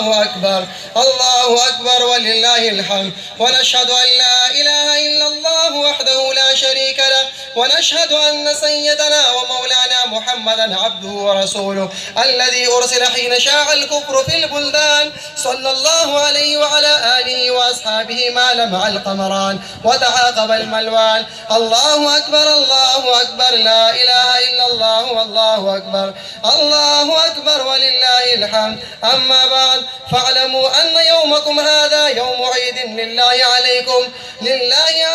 الله أكبر الله أكبر ولله الحمد. ونشهد أن لا إله إلا الله وحده لا شريك له، ونشهد أن سيدنا ومولانا محمدا عبده ورسوله الذي أرسل حين شاع الكفر في البلدان، صلى الله عليه وعلى آله وأصحابه ما لمع القمران وتعاقب الملوان. الله أكبر الله أكبر لا إله إلا الله والله أكبر الله أكبر ولله الحمد. أما بعد، فاعلموا أن يومكم هذا يوم عيد لله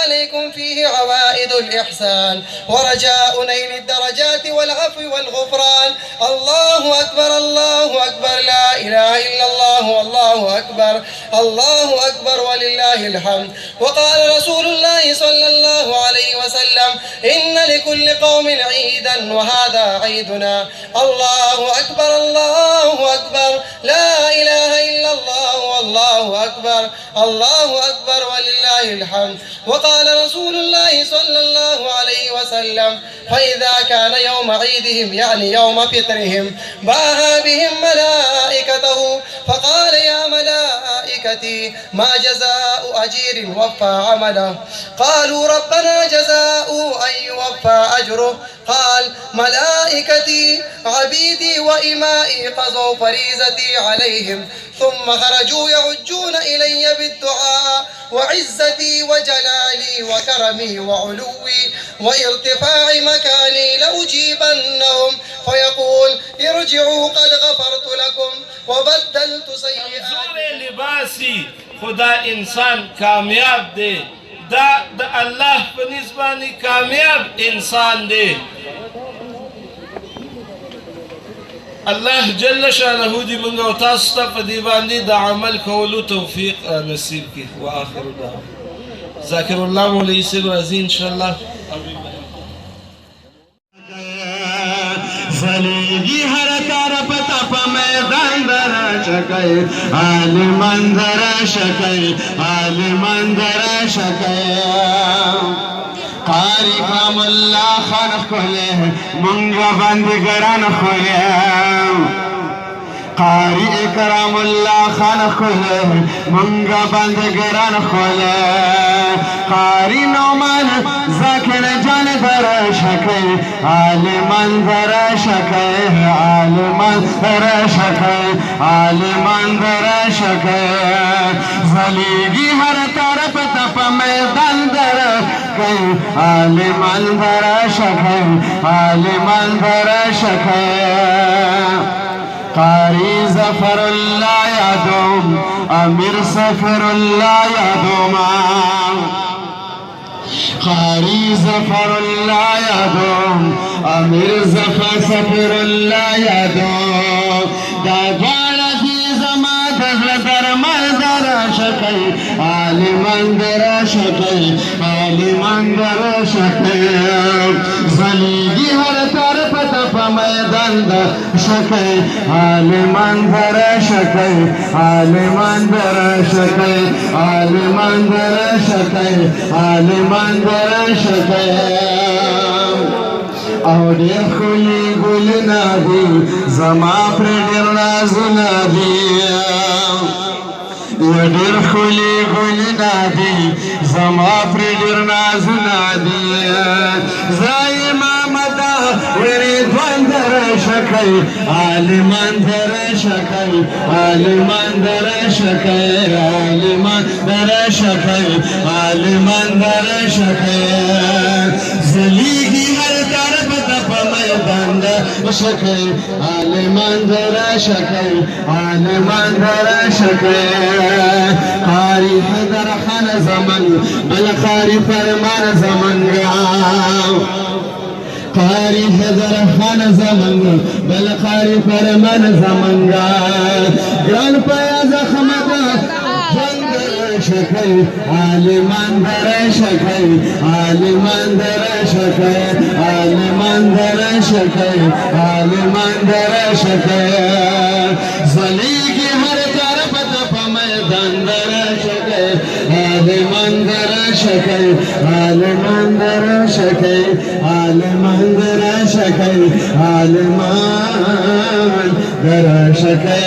عليكم فيه عوائد الإحسان ورجاء نيل الدرجات والعفو والغفران. الله أكبر الله أكبر لا إله إلا الله والله أكبر الله أكبر ولله الحمد. وقال رسول الله صلى الله عليه وسلم: إن لكل قوم عيدا وهذا عيدنا. الله أكبر الله أكبر لا إله إلا الله والله أكبر الله أكبر ولله الحمد. وقال رسول الله صلى الله عليه وسلم: فإذا كان يوم عيدهم يعني يوم فطرهم باها بهم ملائكته فقال: يا ملائكتي ما جزاء أجير وفى عمله؟ قالوا: ربنا جزاء أن يوفى أجره. قال: ملائكتي عبيدي وإمائي قضوا فريزتي عليهم ثم خرجوا يعجون إلي بالدعاء وعزتي وجلالي وكرمي وعلوي وارتفاع مكاني لأجيبنهم، فيقول: ارجعوا قد غفرت لكم وبدلت سيئات. لباسي خدا انسان کامیاب دے، دا اللہ بنسبانی کامیاب انسان دے. الله جل شانه دي منگا و تاستا پا دیبان دی دا عمل کولو توفیق نصیب کی. و آخر دعا ذاکر اللہ مولی سر رازی انشاءاللہ. فلیگی ہر طرف تپ میدان در شکے عالمان در شکے عالمان در شکے. قاری کام اللہ خان کھولے منگا بندگران کھولے. قاری اکرام اللہ خان کھولے منگا بندگران کھولے. قاری نومان ذاکر جان در شکے عالمان در شکے عالمان در شکے عالمان در شکے. زلیگی ہر طرف تپ میدان در عالمان در شکے عالمان در شکے. قاری ظفر اللہ یادوم امیر سفر اللہ یادوم. قاری ظفر اللہ یادوم امیر سفر اللہ یادوم. دا جانا کی زمان در مردر شکے عالمان در شکے عالمان در شکے. زلیگی ہر طرف تپ میدان در شکے عالمان در شکے عالمان در شکے عالمان در شکے عالمان در شکے. او دیر خولی گلنا دی زما پر دیر نازنا دی. دیر خولی گلنا دی زما پر دیر نازنا دی. زائی مامدا وریدوان در شکے عالمان در شکے عالمان در شکے عالمان در شکے عالمان در شکے. زلیگی ہر طرف تپ میدان در شکے عالمان در شکے عالمان در شکے. قاری حیدر خان زمان بل قاری فرمان زمان گاو. قاری حیدر خان زمان بل قاری فرمان زمان گاو. گران پایا زخمت جنگ شکے عالمان در شکے عالمان در شکے عالمان در شکے عالمان در شکے. زلیگی ہر طرف تپ میدان در شکے عالمان در شکے عالمان در شکے عالمان در شکے عالمان در شکے.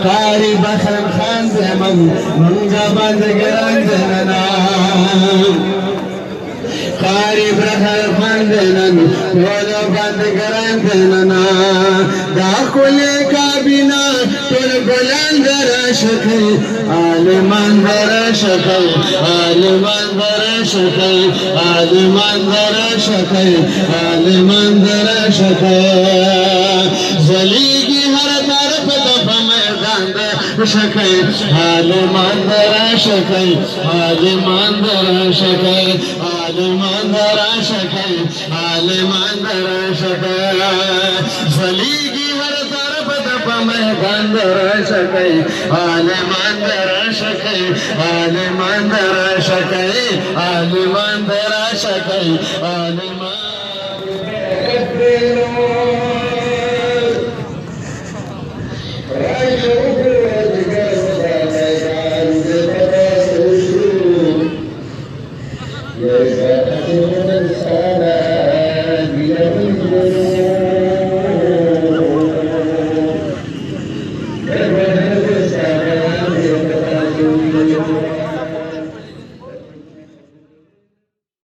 قاری بخرم خان زمان منگا بندگران زننا قاری بخرم خان زنن تولو بندگران زننا دا کلی کابینا تول بلند راشکی عالمان درشکی عالمان درشکی عالمان درشکی عالمان درشکی زلیگی هر طرف دف میدان درشکی عالمان درشکی عالمان درشکی عالمان درشکی عالمان درشکی زلیگی هر طرف دف میدان درشکی عالمان درشکی عالمان درشکی عالمان درشکی عالمان يا